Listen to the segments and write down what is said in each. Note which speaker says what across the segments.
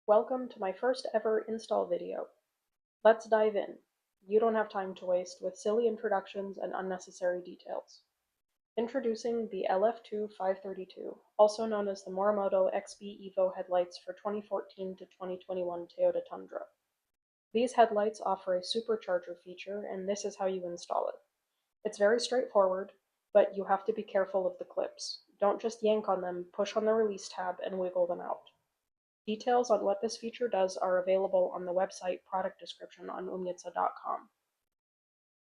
Speaker 1: Welcome to my first ever install video. Let's dive in. You don't have time to waste with silly introductions and unnecessary details. Introducing the LF2-532, also known as the Morimoto XB EVO headlights for 2014 to 2021 Toyota Tundra. These headlights offer a supercharger feature, and this is how you install it. It's very straightforward, but you have to be careful of the clips. Don't just yank on them, push on the release tab, and wiggle them out. Details on what this feature does are available on the website product description on umnitza.com.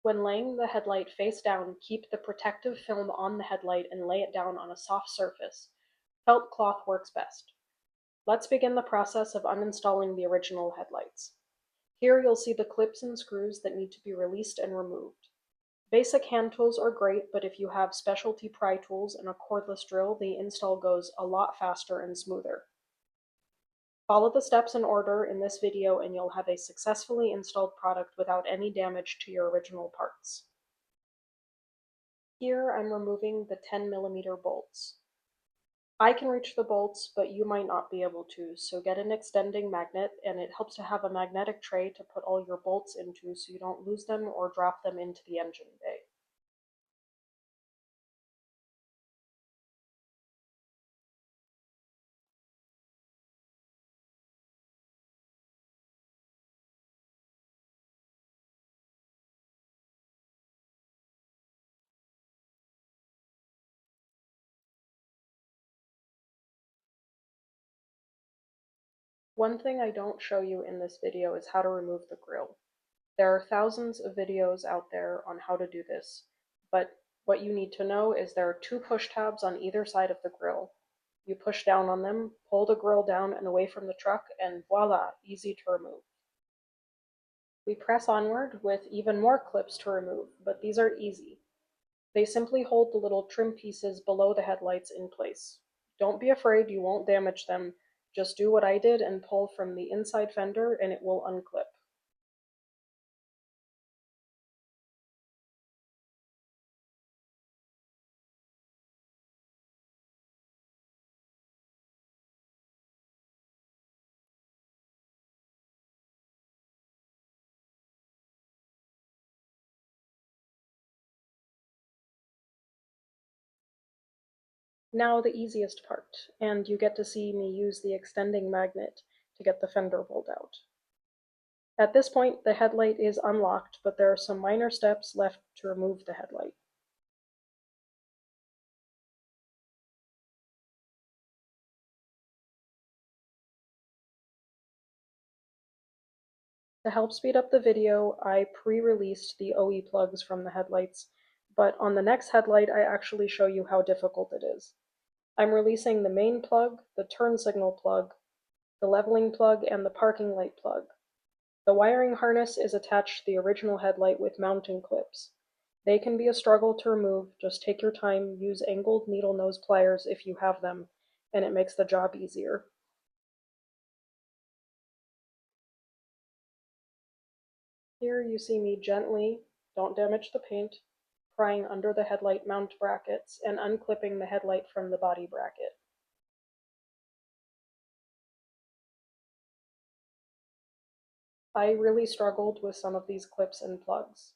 Speaker 1: When laying the headlight face down, keep the protective film on the headlight and lay it down on a soft surface. Felt cloth works best. Let's begin the process of uninstalling the original headlights. Here you'll see the clips and screws that need to be released and removed. Basic hand tools are great, but if you have specialty pry tools and a cordless drill, the install goes a lot faster and smoother. Follow the steps in order in this video and you'll have a successfully installed product without any damage to your original parts. Here I'm removing the 10mm bolts. I can reach the bolts, but you might not be able to, so get an extending magnet, and it helps to have a magnetic tray to put all your bolts into so you don't lose them or drop them into the engine bay. One thing I don't show you in this video is how to remove the grill. There are thousands of videos out there on how to do this, but what you need to know is there are two push tabs on either side of the grill. You push down on them, pull the grill down and away from the truck, and voila, easy to remove. We press onward with even more clips to remove, but these are easy. They simply hold the little trim pieces below the headlights in place. Don't be afraid, you won't damage them. Just do what I did and pull from the inside fender and it will unclip. Now the easiest part, and you get to see me use the extending magnet to get the fender pulled out. At this point, the headlight is unlocked, but there are some minor steps left to remove the headlight. To help speed up the video, I pre-released the OE plugs from the headlights, but on the next headlight I actually show you how difficult it is. I'm releasing the main plug, the turn signal plug, the leveling plug, and the parking light plug. The wiring harness is attached to the original headlight with mounting clips. They can be a struggle to remove, just take your time, use angled needle nose pliers if you have them, and it makes the job easier. Here you see me gently, don't damage the paint, prying under the headlight mount brackets and unclipping the headlight from the body bracket. I really struggled with some of these clips and plugs.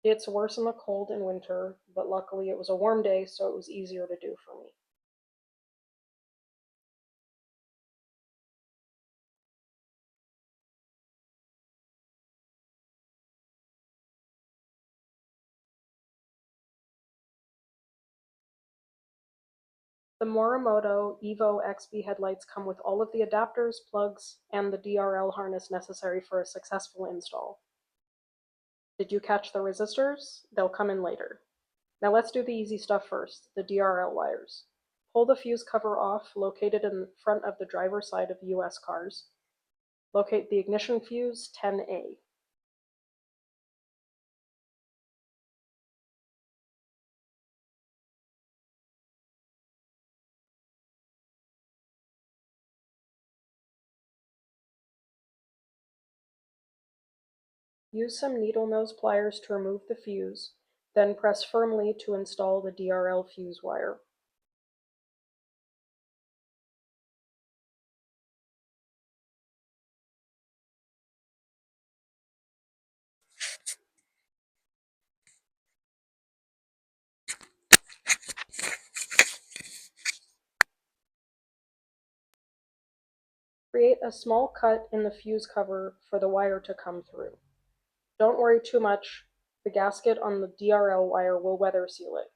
Speaker 1: It's worse in the cold and winter, but luckily it was a warm day, so it was easier to do for me. The Morimoto EVO XB headlights come with all of the adapters, plugs, and the DRL harness necessary for a successful install. Did you catch the resistors? They'll come in later. Now let's do the easy stuff first, the DRL wires. Pull the fuse cover off, located in front of the driver's side of US cars. Locate the ignition fuse 10A. Use some needle nose pliers to remove the fuse, then press firmly to install the DRL fuse wire. Create a small cut in the fuse cover for the wire to come through. Don't worry too much, the gasket on the DRL wire will weather seal it.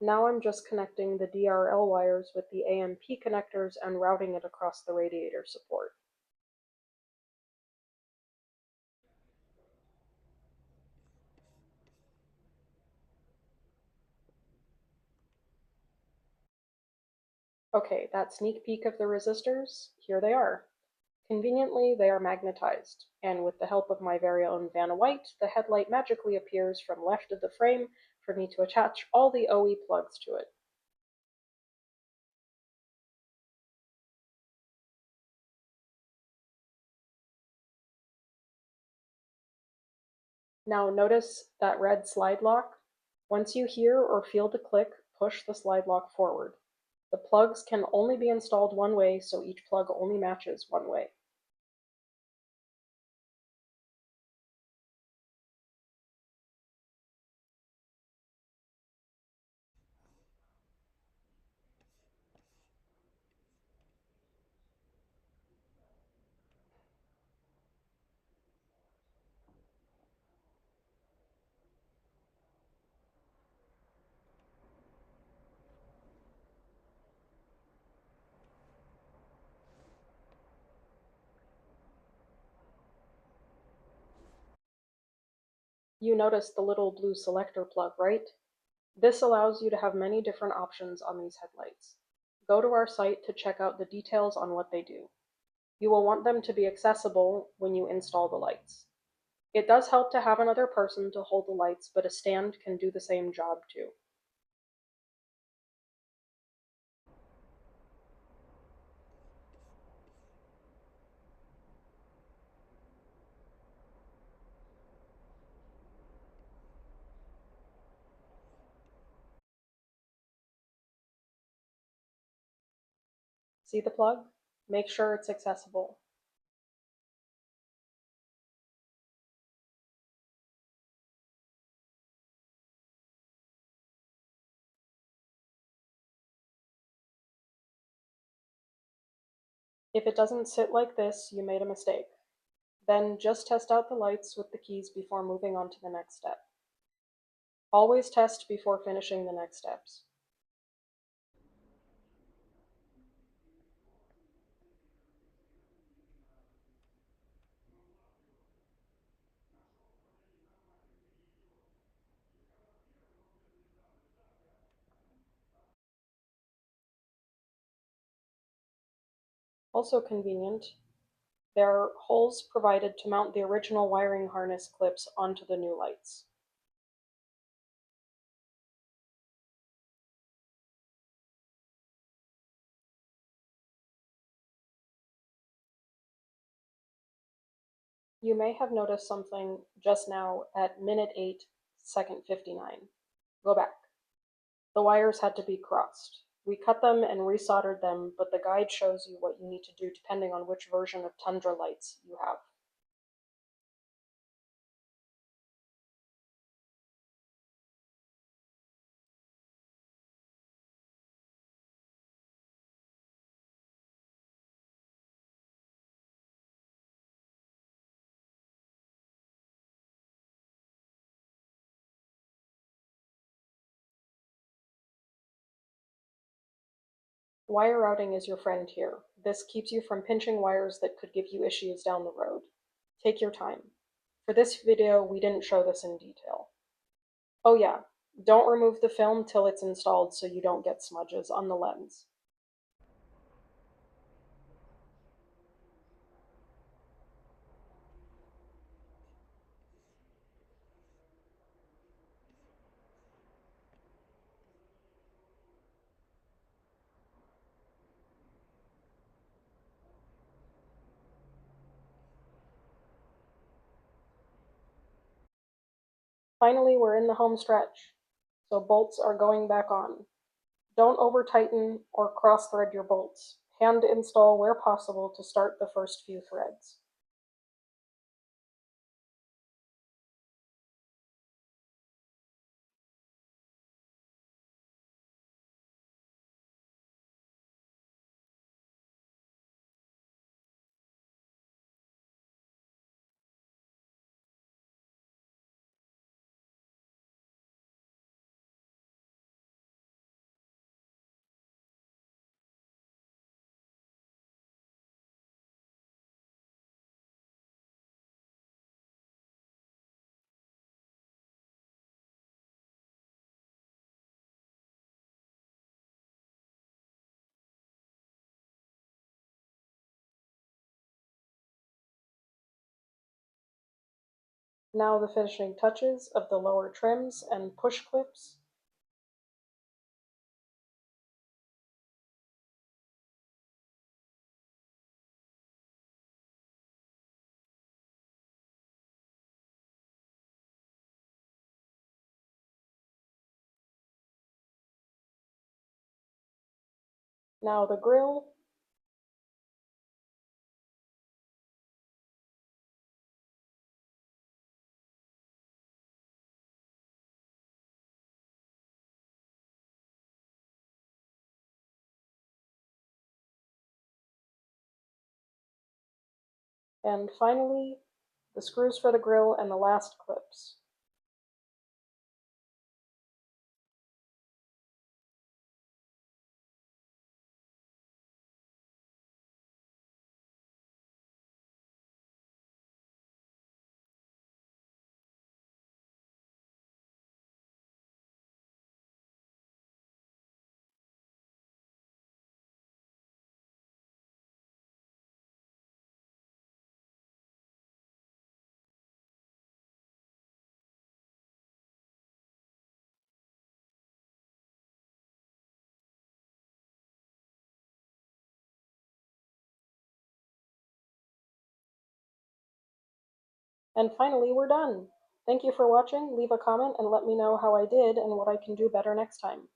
Speaker 1: Now I'm just connecting the DRL wires with the AMP connectors and routing it across the radiator support. Okay, that sneak peek of the resistors, here they are. Conveniently, they are magnetized, and with the help of my very own Vanna White, the headlight magically appears from left of the frame for me to attach all the OE plugs to it. Now notice that red slide lock? Once you hear or feel the click, push the slide lock forward. The plugs can only be installed one way, so each plug only matches one way. You notice the little blue selector plug, right? This allows you to have many different options on these headlights. Go to our site to check out the details on what they do. You will want them to be accessible when you install the lights. It does help to have another person to hold the lights, but a stand can do the same job too. See the plug? Make sure it's accessible. If it doesn't sit like this, you made a mistake. Then just test out the lights with the keys before moving on to the next step. Always test before finishing the next steps. Also convenient, there are holes provided to mount the original wiring harness clips onto the new lights. You may have noticed something just now at minute 8, second 59. Go back. The wires had to be crossed. We cut them and resoldered them, but the guide shows you what you need to do depending on which version of Tundra lights you have. Wire routing is your friend here. This keeps you from pinching wires that could give you issues down the road. Take your time. For this video, we didn't show this in detail. Oh yeah, don't remove the film till it's installed so you don't get smudges on the lens. Finally, we're in the home stretch, so bolts are going back on. Don't over-tighten or cross-thread your bolts. Hand install where possible to start the first few threads. Now the finishing touches of the lower trims and push clips. Now the grill. And finally, the screws for the grill and the last clips. And finally, we're done. Thank you for watching. Leave a comment and let me know how I did and what I can do better next time.